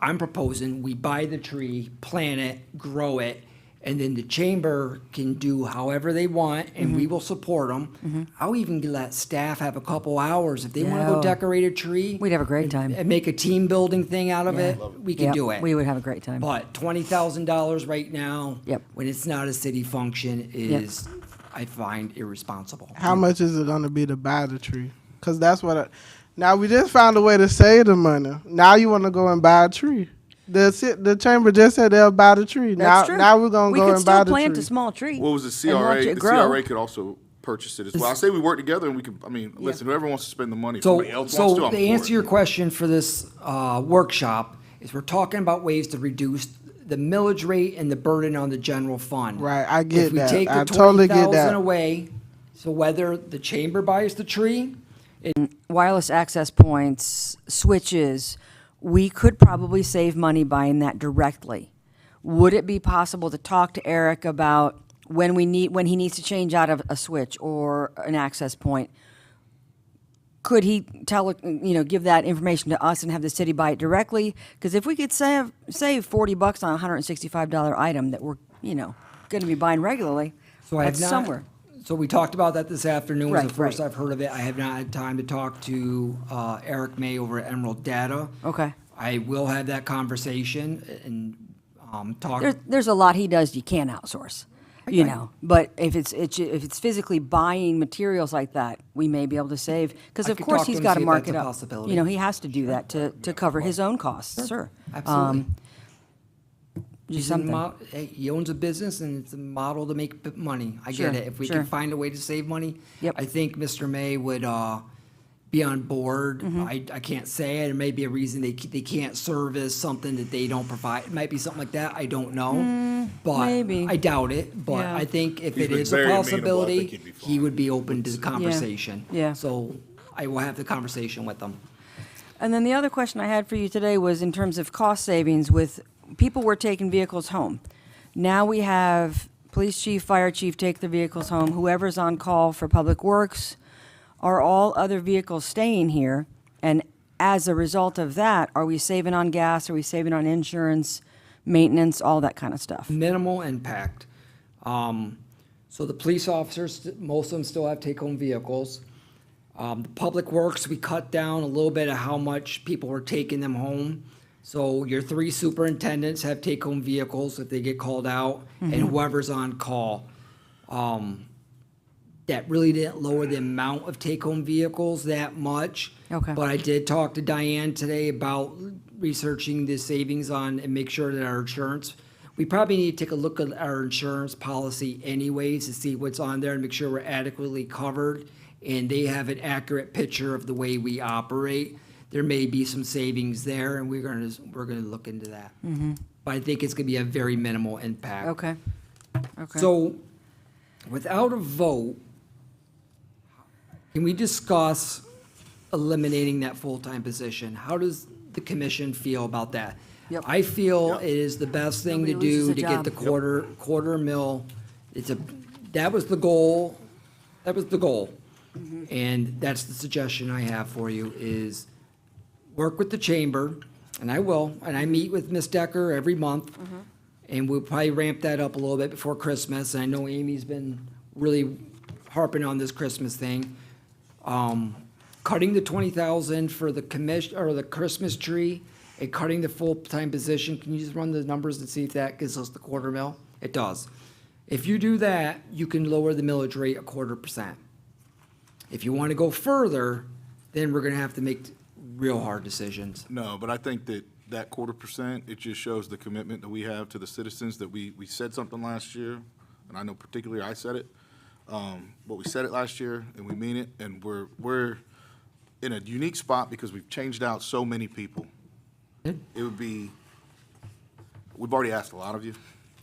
I'm proposing we buy the tree, plant it, grow it, and then the chamber can do however they want, and we will support them. I'll even let staff have a couple hours if they want to Yeah. go decorate a tree. We'd have a great time. And make a team building thing out of Yeah. it. We can Yep, do it. we would have a great time. But $20,000 right now, Yep. when it's not a city function, is, I find, irresponsible. How much is it going to be to buy the tree? Because that's now we just found a way to save the money. Now you want to go and buy a tree. The chamber just said they'll buy the tree. That's true. Now we're going to go and buy We could still the plant tree. a small tree. What was the and watch CRA? it The grow. CRA could also purchase it as well. I say we work together and we can, listen, whoever wants to spend the money, if So, somebody else wants to, so I'm the for answer it. to your question for this workshop is we're talking about ways to reduce the millage rate and the burden on the general fund. Right, I get If we that. take I the totally get 20,000 that. away, so whether the chamber buys the tree, Wireless access points, switches, we could probably save money buying that directly. Would it be possible to talk to Eric about when he needs to change out of a switch or an access point? Could he give that information to us and have the city buy it directly? Because if we could save $40 on a $165 item that we're, going to be buying regularly, so I have that's not. somewhere. So we talked about that this afternoon. Was the Right, first right. I've heard of it. I have not had time to talk to Eric May over at Emerald Data. Okay. I will have that conversation and talk. There's a lot he does you can't outsource, But if it's physically buying materials like that, we may be able to save. Because I of could course talk to he's him, got see to if mark that's it a up. possibility. He has to do that to cover his own costs. Sure. Absolutely. Do something. Hey, he owns a business and it's a model to make money. I Sure, get it. If we sure. can find a way to save money, Yep. I think Mr. May would be on board. Mm-hmm. I can't say it. There may be a reason they can't service something that they don't provide. It might be something like that. I don't know. But maybe. I doubt it. But Yeah. I think if He's it been is a very amenable. I possibility, think he'd be fine. he would be open to the conversation. Yeah. So I will have the conversation with them. And then the other question I had for you today was in terms of cost savings with people were taking vehicles home. Now we have police chief, fire chief take their vehicles home, whoever's on call for public works. Are all other vehicles staying here? And as a result of that, are we saving on gas? Are we saving on insurance, maintenance, all that kind of stuff? Minimal impact. So the police officers, most of them still have take-home vehicles. The Public Works, we cut down a little bit of how much people were taking them home. So your 3 superintendents have take-home vehicles if they get called out, and whoever's on call. That really didn't lower the amount of take-home vehicles that much. Okay. But I did talk to Diane today about researching the savings on and make sure that our insurance, we probably need to take a look at our insurance policy anyways to see what's on there and make sure we're adequately covered and they have an accurate picture of the way we operate. There may be some savings there, and we're gonna look into that. But I think it's gonna be a very minimal impact. Okay. Okay. So, without a vote, can we discuss eliminating that full-time position? How does the commission feel about that? Yep. I feel it is the best thing to Nobody loses do a to get the job. quarter mil. That was the goal. That was the goal. And that's the suggestion I have for you is work with the chamber, and I will, and I meet with Ms. Decker every month. And we'll probably ramp that up a little bit before Christmas. I know Amy's been really harping on this Christmas thing. Cutting the 20,000 for the commission, or the Christmas tree, and cutting the full-time position, can you just run the numbers and see if that gives us the quarter mil? It does. If you do that, you can lower the millage rate 0.25%. If you want to go further, then we're gonna have to make real hard decisions. No, but I think that 0.25%, it just shows the commitment that we have to the citizens, that we said something last year, and I know particularly I said it, but we said it last year, and we mean it, and we're in a unique spot because we've changed out so many people. It would be, we've already asked a lot of you.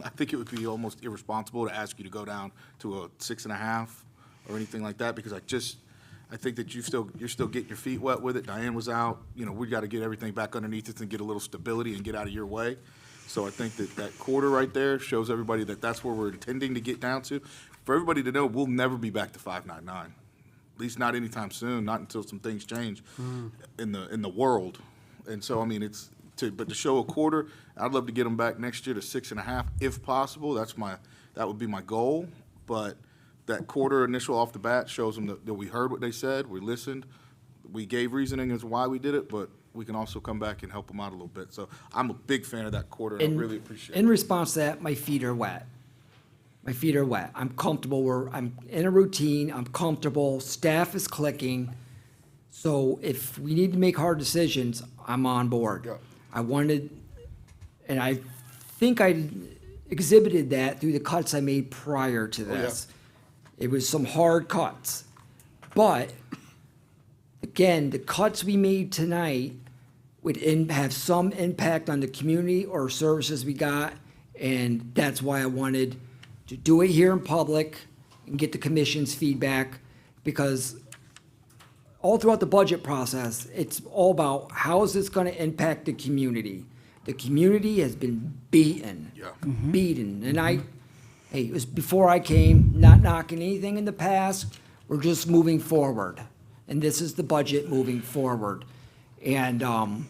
I think it would be almost irresponsible to ask you to go down to a 6.5 or anything like that, because I think that you're still getting your feet wet with it. Diane was out, we got to get everything back underneath us and get a little stability and get out of your way. So I think that quarter right there shows everybody that that's where we're intending to get down to. For everybody to know, we'll never be back to 599, at least not anytime soon, not until some things change in the world. And so, I mean, but to show a quarter, I'd love to get them back next year to 6.5 if possible. That would be my goal. But that quarter initial off the bat shows them that we heard what they said, we listened, we gave reasoning as to why we did it, but we can also come back and help them out a little bit. So I'm a big fan of that quarter, and I really appreciate it. In response to that, my feet are wet. My feet are wet. I'm comfortable. I'm in a routine. I'm comfortable. Staff is clicking. So if we need to make hard decisions, I'm on board. Yeah. I wanted, and I think I exhibited that through the cuts I made prior to this. It was some hard cuts. But, again, the cuts we made tonight would have some impact on the community or services we got, and that's why I wanted to do it here in public and get the commission's feedback, because all throughout the budget process, it's all about how is this gonna impact the community? The community has been beaten. Yeah. Beaten, and hey, it was before I came, not knocking anything in the past, we're just moving forward. And this is the budget moving forward. And,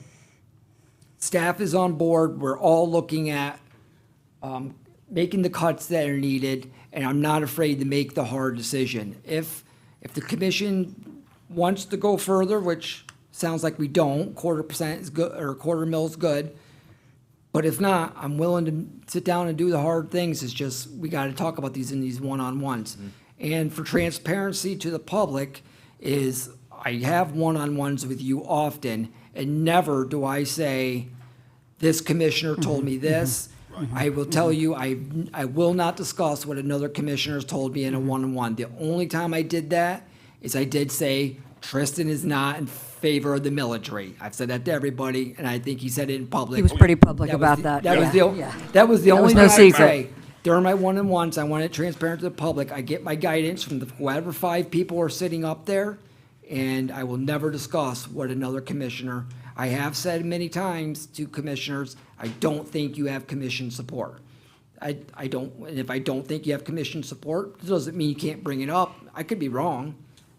staff is on board, we're all looking at, making the cuts that are needed, and I'm not afraid to make the hard decision. If the commission wants to go further, which sounds like we don't, 0.25% is good, or 0.25 mil is good. But if not, I'm willing to sit down and do the hard things. It's just, we gotta talk about these in these one-on-ones. And for transparency to the public is, I have one-on-ones with you often, and never do I say, this commissioner told me this. I will tell you, I will not discuss what another commissioner has told me in a one-on-one. The only time I did that is I did say, Tristan is not in favor of the millage rate. I've said that to everybody, and I think he said it in public. He was pretty public about that. That was Yeah. that was the only was thing no I'd secret. say. During my one-on-ones, I want it transparent to the public. I get my guidance from whoever 5 people are sitting up there, and I will never discuss what another commissioner. I have said many times to commissioners, I don't think you have commission support. I don't, and if I don't think you have commission support, it doesn't mean you can't bring it up. I could be wrong,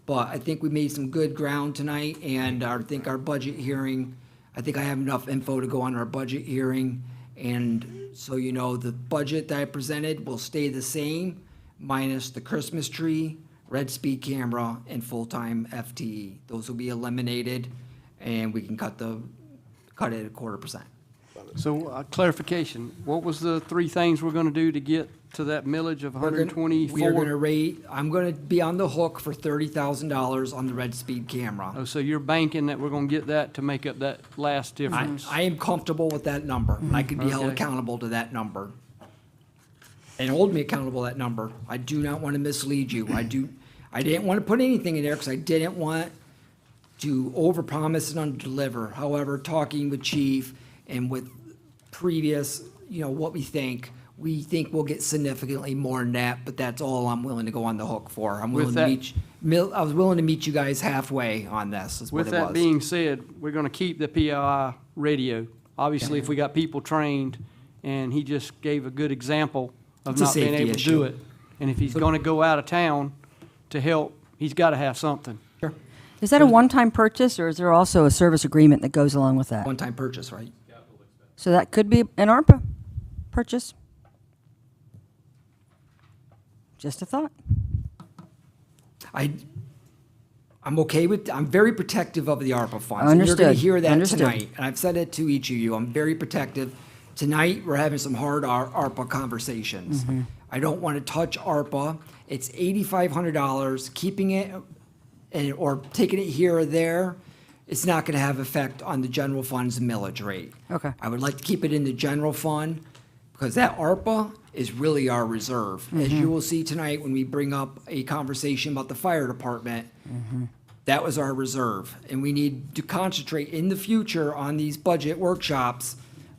but I think we made some good ground tonight, and I think our budget hearing, I think I have enough info to go on our budget hearing. And so, you know, the budget that I presented will stay the same, minus the Christmas tree, red speed camera, and full-time FTE. Those will be eliminated, and we can cut it at 0.25%. So clarification, what was the three things we're gonna do to get to that millage of We are gonna 124? rate, I'm gonna be on the hook for $30,000 on the red speed camera. Oh, so you're banking that we're gonna get that to make up that last I, difference? I am comfortable with that number, and I can be held Okay. accountable to that number. And hold me accountable to that number. I do not want to mislead you. I didn't want to put anything in there because I didn't want to overpromise and underdeliver. However, talking with Chief and with previous, you know, what we think we'll get significantly more than that, but that's all I'm willing to go on the hook for. I'm willing to I was willing to meet you guys halfway on this, is what With it was. that being said, we're gonna keep the PII radio. Obviously, if we got people trained, and he just gave a good example of It's a not being safety able to issue. do it. And if he's gonna go out of town to help, he's gotta have something. Sure. Is that a one-time purchase, or is there also a service agreement that goes along with that? One-time purchase, right? So that could be an ARPA purchase? Just a thought. I'm okay with, I'm very protective of the ARPA funds. And Understood, you're gonna hear that understood. tonight, and I've said it to each of you, I'm very protective. Tonight, we're having some hard ARPA conversations. Mm-hmm. I don't wanna touch ARPA. It's $8,500, keeping it, or taking it here or there, it's not gonna have effect on the general fund's millage rate. Okay. I would like to keep it in the general fund, because that ARPA is really our reserve. As you will see tonight when we bring up a conversation about the fire department, that was our reserve. And we need to concentrate in the future on these budget workshops.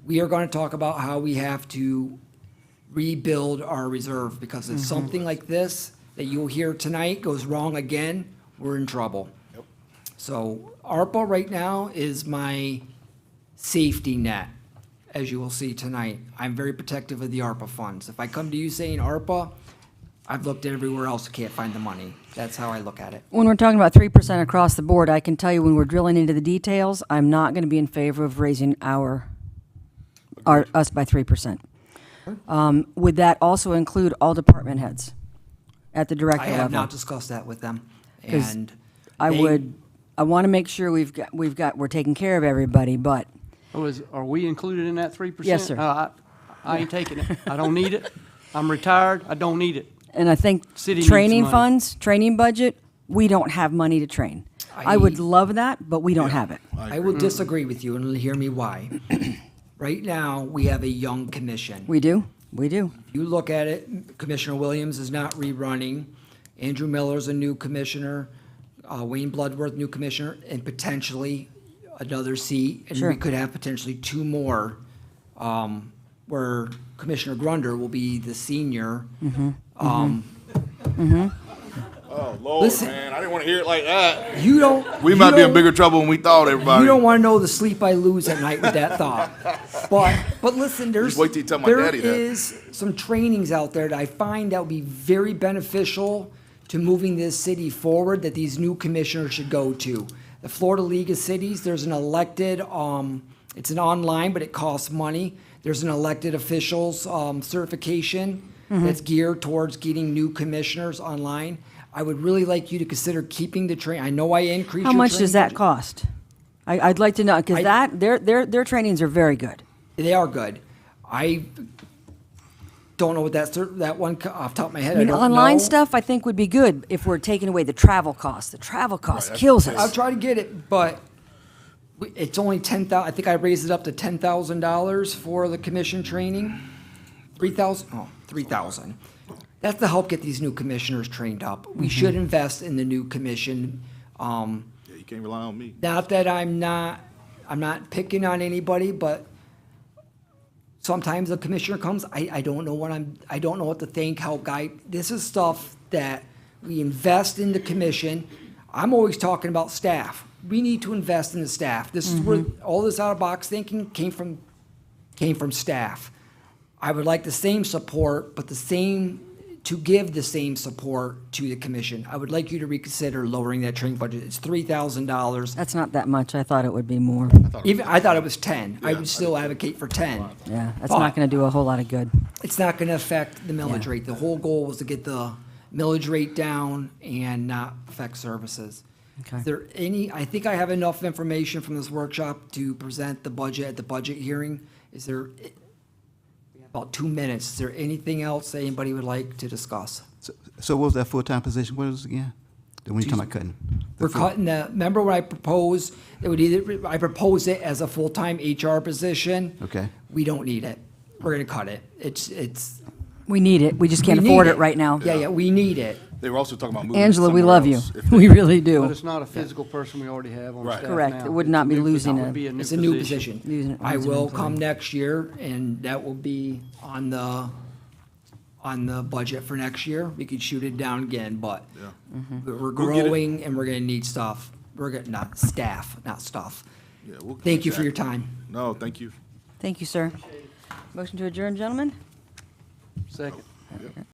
We are gonna talk about how we have to rebuild our reserve, because if something like this that you'll hear tonight goes wrong again, we're in trouble. So ARPA right now is my safety net, as you will see tonight. I'm very protective of the ARPA funds. If I come to you saying ARPA, I've looked everywhere else, can't find the money. That's how I look at it. When we're talking about 3% across the board, I can tell you when we're drilling into the details, I'm not going to be in favor of raising us by 3%. Would that also include all department heads at the I director have not level? discussed that with them. 'Cause And I want to make sure we're taking care of everybody, but Are we included in that 3%? Yes, sir. I ain't taking it. I don't need it. I'm retired. I don't need it. And I think City needs training money. funds, training budget, we don't have money to train. I would love that, but we don't have it. I will disagree with you, and you'll hear me why. Right now, we have a young commission. We do, we do. You look at it, Commissioner Williams is not rerunning. Andrew Miller's a new commissioner, Wayne Bloodworth, new commissioner, and potentially another seat. And Sure. we could have potentially two more, where Commissioner Grunder will be the senior. Oh, Lord, Listen. man, I didn't want to hear it like that. You don't. We you might be in don't- bigger trouble than we thought, everybody. You don't want to know the sleep I lose at night with that thought. But listen, there's wait till you tell my there daddy that. is some trainings out there that I find that would be very beneficial to moving this city forward, that these new commissioners should go to. The Florida League of Cities, there's an elected, it's an online, but it costs money. There's an elected officials certification that's geared towards getting new commissioners online. I would really like you to consider keeping the train. I know I increased How your much does training that budget. cost? I'd like to know, because their trainings are very good. They are good. I don't know what that one off the top of my head. I mean, don't online know. stuff, I think would be good if we're taking away the travel costs. The travel cost kills I'll us. try to get it, but it's only $10,000. I think I raised it up to $10,000 for the commission training. 3,000. Oh, 3,000. That's to help get these new commissioners trained up. We should invest in the new commission. Yeah, you can't rely on me. Not that I'm not picking on anybody, but sometimes a commissioner comes, I don't know I don't know what to think, help guide. This is stuff that we invest in the commission. I'm always talking about staff. We need to invest in the staff. This is where all this out-of-box thinking came from staff. I would like the same support, but to give the same support to the commission. I would like you to reconsider lowering that training budget. It's $3,000. That's not that much. I thought it would be more. Even, I thought it was 10. I would still advocate for 10. Yeah, that's But not going to do a whole lot of good. it's not gonna affect the millage Yeah. rate. The whole goal was to get the millage rate down and not affect services. Okay. Is there any, I think I have enough information from this workshop to present the budget at the budget hearing. Is there, we have about 2 minutes. Is there anything else that anybody would like to discuss? So what was that full-time position? What was it again? The one you're talking about cutting? The We're cutting the, remember what I proposed? It would either, I proposed it as a full-time HR position. Okay. We don't need it. We're gonna cut it. It's. We need it. We just can't we need afford it right now. Yeah, we need it. They were also talking about moving Angela, we somewhere love you. else if We they- really But do. it's not a physical person we already have on Right. staff Correct. now. It would not It's be a new- losing it would a- be a new It's a new position. position. Using it I as an will employee. come next year, and that will be on the budget for next year. We could shoot it down again, but we're We'll get it. growing, and we're gonna need stuff. We're gonna, not staff, not stuff. Yeah, we'll- Thank you for your time. No, thank you. Thank you, sir. Motion to adjourn, gentlemen? Second.